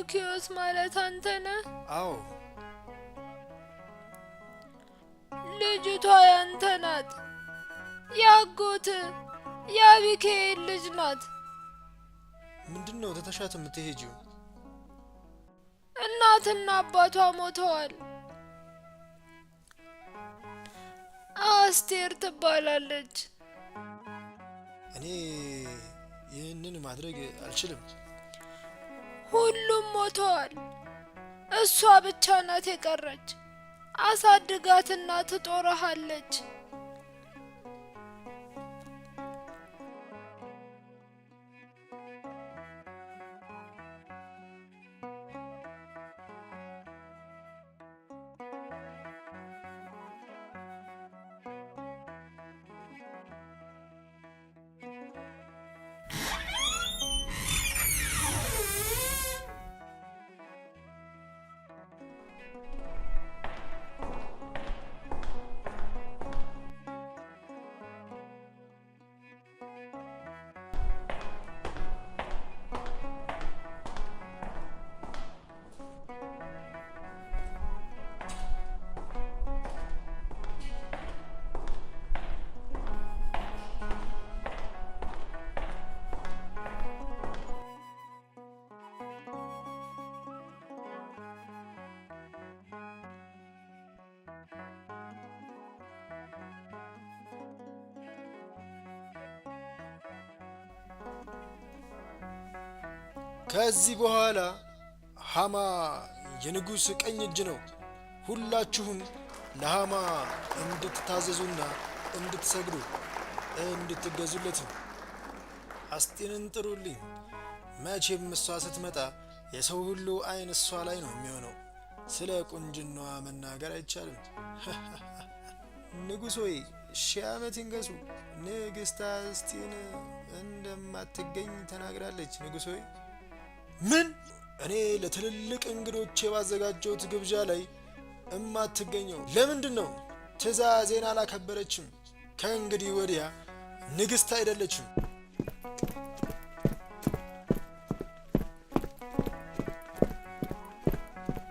መርዶኪዮስ ማለት አንተ ነህ? አዎ። ልጅቷ ያንተ ናት። ያጎት የአቢካኤል ልጅ ናት። ምንድነው ተተሻት የምትሄጂው? እናትና አባቷ ሞተዋል። አስቴር ትባላለች። እኔ ይህንን ማድረግ አልችልም። ሁሉም ሞተዋል። እሷ ብቻ ናት የቀረች። አሳድጋትና ትጦርሃለች። ከዚህ በኋላ ሃማ የንጉሥ ቀኝ እጅ ነው። ሁላችሁም ለሃማ እንድትታዘዙና እንድትሰግዱ እንድትገዙለት። አስቴርን ጥሩልኝ። መቼም እሷ ስትመጣ የሰው ሁሉ አይን እሷ ላይ ነው የሚሆነው። ስለ ቁንጅናዋ መናገር አይቻልም። ንጉሥ ሆይ 1000 ዓመት ይንገሱ። ንግሥት አስቴር እንደማትገኝ ተናግራለች። ንጉሥ ሆይ ምን? እኔ ለትልልቅ እንግዶቼ ባዘጋጀሁት ግብዣ ላይ እማትገኘው ለምንድን ነው? ትዕዛዜን አላከበረችም። ከእንግዲህ ወዲያ ንግሥት አይደለችም።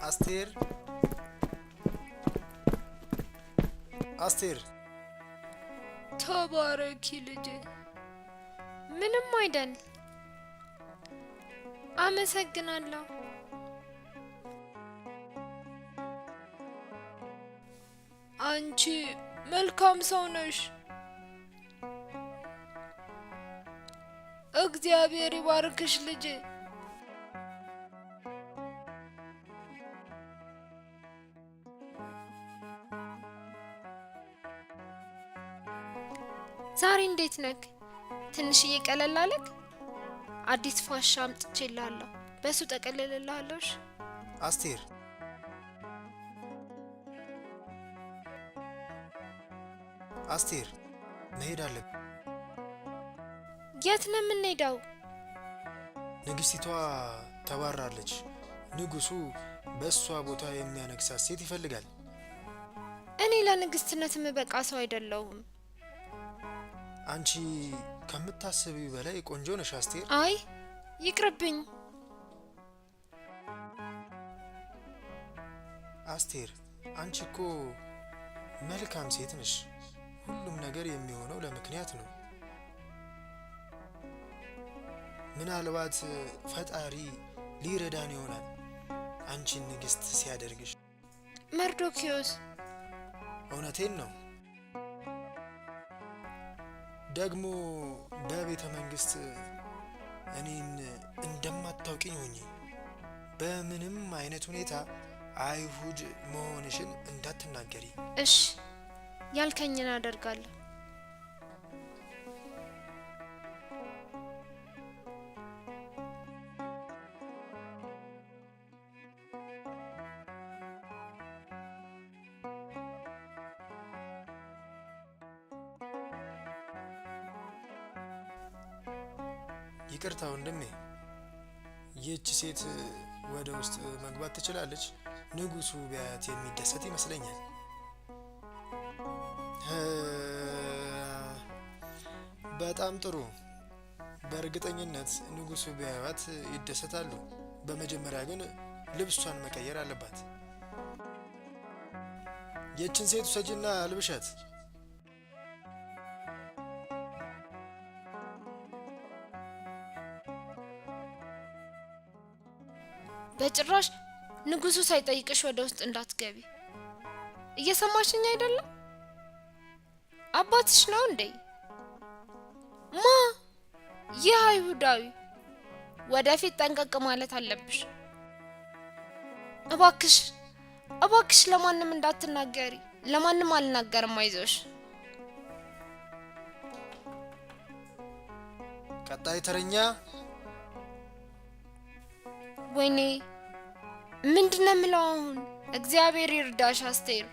አስቴር አስቴር። ተባረኪ ልጄ። ምንም አይደል። አመሰግናለሁ። አንቺ መልካም ሰው ነሽ። እግዚአብሔር ይባርክሽ ልጄ። ዛሬ እንዴት ነህ? ትንሽዬ ቀለል አለክ? አዲስ ፋሻ አምጥቼልሃለሁ። በሱ ጠቀልልልሃለሁ። አስቴር አስቴር፣ መሄድ አለብን። የት ነው የምንሄደው? ንግሥቲቷ ተባራለች። ንጉሡ በእሷ ቦታ የሚያነግሳት ሴት ይፈልጋል። እኔ ለንግሥትነት የምበቃ ሰው አይደለሁም። አንቺ ከምታስቢው በላይ ቆንጆ ነሽ አስቴር። አይ ይቅርብኝ። አስቴር፣ አንቺ እኮ መልካም ሴት ነሽ። ሁሉም ነገር የሚሆነው ለምክንያት ነው። ምናልባት ፈጣሪ ሊረዳን ይሆናል አንቺን ንግሥት ሲያደርግሽ። መርዶኪዮስ፣ እውነቴን ነው። ደግሞ በቤተ መንግስት እኔን እንደማታውቂኝ ሆኚ። በምንም አይነት ሁኔታ አይሁድ መሆንሽን እንዳትናገሪ። እሺ፣ ያልከኝን አደርጋለሁ። ይቅርታ ወንድሜ፣ ይህች ሴት ወደ ውስጥ መግባት ትችላለች? ንጉሡ ቢያያት የሚደሰት ይመስለኛል። በጣም ጥሩ። በእርግጠኝነት ንጉሡ ቢያዩት ይደሰታሉ። በመጀመሪያ ግን ልብሷን መቀየር አለባት። የችን ሴት ሰጂና ልብሻት። በጭራሽ ንጉሱ ሳይጠይቅሽ ወደ ውስጥ እንዳትገቢ። እየሰማሽኝ አይደለም? አባትሽ ነው እንዴ? ማ? ይህ አይሁዳዊ። ወደፊት ጠንቀቅ ማለት አለብሽ። እባክሽ እባክሽ ለማንም እንዳትናገሪ። ለማንም አልናገርም፣ አይዞሽ። ቀጣይ ተረኛ። ወይኔ ምንድነው የምለው አሁን? እግዚአብሔር ይርዳሽ አስቴር።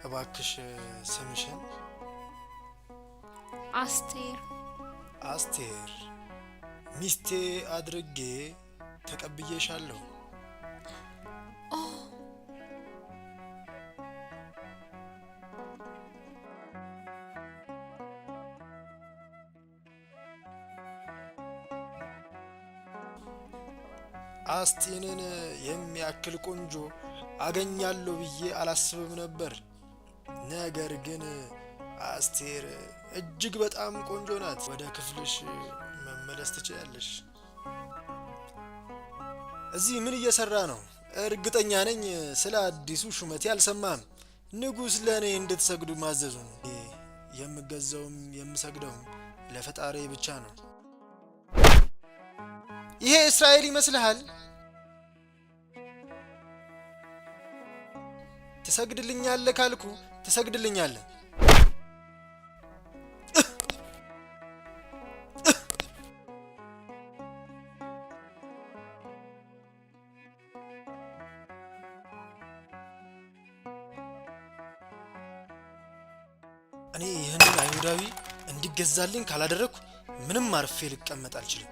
እባክሽ ስምሽን? አስቴር። አስቴር ሚስቴ አድርጌ ተቀብዬሻለሁ። አስቴንን የሚያክል ቆንጆ አገኛለሁ ብዬ አላስብም ነበር። ነገር ግን አስቴር እጅግ በጣም ቆንጆ ናት። ወደ ክፍልሽ መመለስ ትችያለሽ። እዚህ ምን እየሰራ ነው? እርግጠኛ ነኝ ስለ አዲሱ ሹመቴ አልሰማም። ንጉስ ለኔ እንድትሰግዱ ማዘዙ ነው። የምገዛውም የምሰግደውም ለፈጣሪ ብቻ ነው። ይሄ እስራኤል ይመስልሃል? ትሰግድልኛለህ ካልኩ ትሰግድልኛለህ። እኔ ይህንን አይሁዳዊ እንዲገዛልኝ ካላደረኩ ምንም አርፌ ልቀመጥ አልችልም።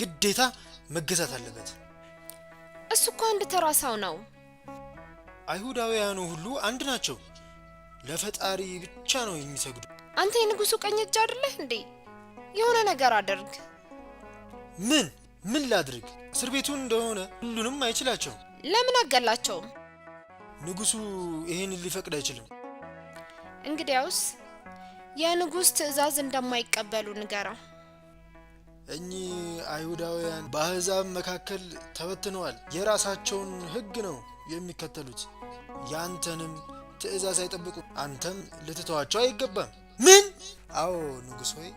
ግዴታ መገዛት አለበት። እሱ እኮ አንድ ተራ ሰው ነው። አይሁዳውያኑ ሁሉ አንድ ናቸው። ለፈጣሪ ብቻ ነው የሚሰግዱ። አንተ የንጉሱ ቀኝ እጅ አይደለህ እንዴ? የሆነ ነገር አድርግ። ምን ላድርግ? እስር ቤቱን እንደሆነ ሁሉንም አይችላቸው። ለምን አገላቸውም? ንጉሱ ይሄን ሊፈቅድ አይችልም። እንግዲያውስ የንጉስ ትዕዛዝ እንደማይቀበሉ ንገረው። እኚህ አይሁዳውያን በአሕዛብ መካከል ተበትነዋል። የራሳቸውን ሕግ ነው የሚከተሉት። ያንተንም ትዕዛዝ አይጠብቁም። አንተም ልትተዋቸው አይገባም። ምን? አዎ ንጉሥ ሆይ፣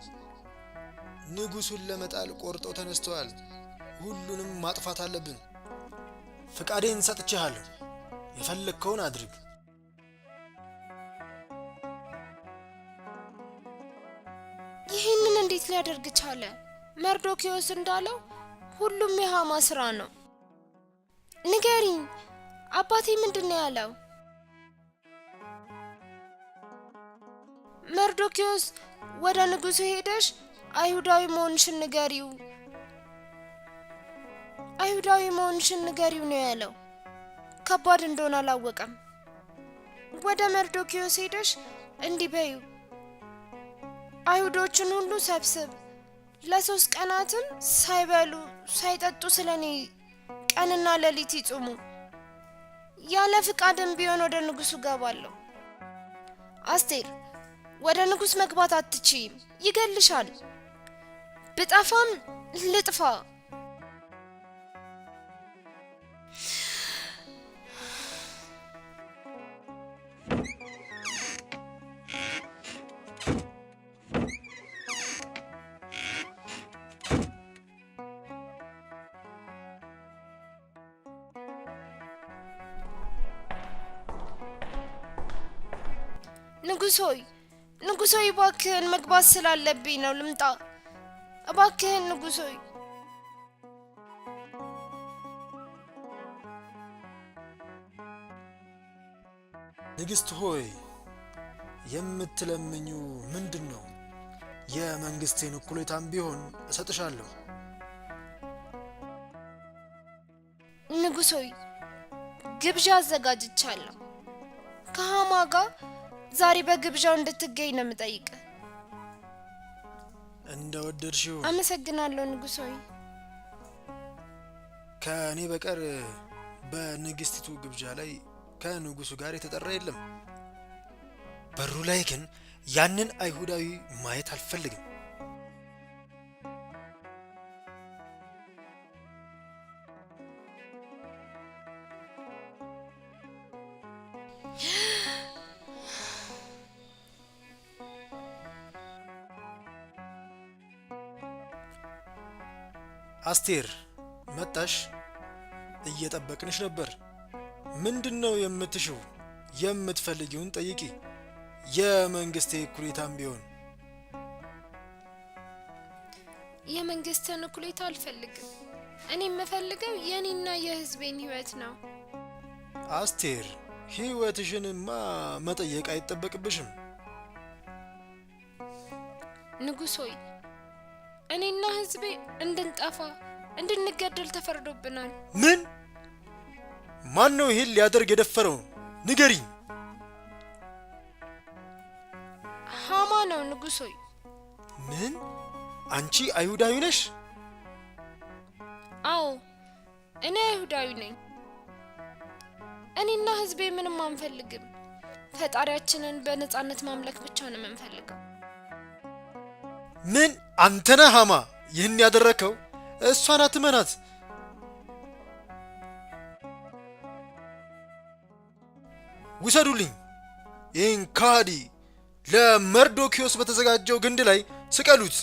ንጉሱን ለመጣል ቆርጠው ተነስተዋል። ሁሉንም ማጥፋት አለብን። ፍቃዴን ሰጥቼሃለሁ። የፈለግከውን አድርግ። ይህንን እንዴት ሊያደርግ ቻለ? መርዶክዮስ እንዳለው ሁሉም የሃማ ስራ ነው። ንገሪኝ፣ አባቴ ምንድነው ያለው? መርዶክዮስ ወደ ንጉሱ ሄደሽ አይሁዳዊ መሆንሽን ንገሪው ነው ያለው። ከባድ እንደሆነ አላወቀም። ወደ መርዶክዮስ ሄደሽ እንዲህ በይው፣ አይሁዶችን ሁሉ ሰብስብ፣ ለ3 ቀናትም ሳይበሉ ሳይጠጡ ስለኔ ቀንና ሌሊት ይጾሙ። ያለ ፍቃድም ቢሆን ወደ ንጉሱ ገባለሁ። አስቴር፣ ወደ ንጉስ መግባት አትችይም፣ ይገልሻል። ብጠፋም ልጥፋ። ንጉስ ሆይ ንጉሶይ እባክህን መግባት ስላለብኝ ነው ልምጣ። እባክህን ንጉሶይ። ንግስት ሆይ የምትለምኙ ምንድነው? የመንግስቴን እኩሌታም ቢሆን እሰጥሻለሁ። ንጉሶይ ግብዣ አዘጋጅቻለሁ። ከሃማ ጋር ዛሬ በግብዣው እንድትገኝ ነው የምጠይቅህ። እንደወደድሽው። አመሰግናለሁ ንጉሶይ። ከእኔ በቀር በንግስቲቱ ግብዣ ላይ ከንጉሱ ጋር የተጠራ የለም። በሩ ላይ ግን ያንን አይሁዳዊ ማየት አልፈልግም። አስቴር መጣሽ? እየጠበቅንሽ ነበር። ምንድነው የምትሽው? የምትፈልጊውን ጠይቂ። የመንግስቴ እኩሌታም ቢሆን። የመንግስትን እኩሌታ አልፈልግም። እኔ የምፈልገው የኔና የህዝቤን ህይወት ነው። አስቴር ህይወትሽንማ መጠየቅ አይጠበቅብሽም። ንጉሶይ እኔና ህዝቤ እንድንጠፋ እንድንገደል ተፈርዶብናል። ምን? ማን ነው ይሄን ሊያደርግ የደፈረው? ንገሪኝ። ሃማ ነው ንጉሶይ። ምን? አንቺ አይሁዳዊ ነሽ? አዎ እኔ አይሁዳዊ ነኝ። እኔና ህዝቤ ምንም አንፈልግም። ፈጣሪያችንን በነጻነት ማምለክ ብቻ ነው የምንፈልገው። ምን? አንተ ነህ ሃማ ይህን ያደረከው? እሷን አትመናት። ውሰዱልኝ ይህን ካዲ። ለመርዶኪዮስ በተዘጋጀው ግንድ ላይ ስቀሉት።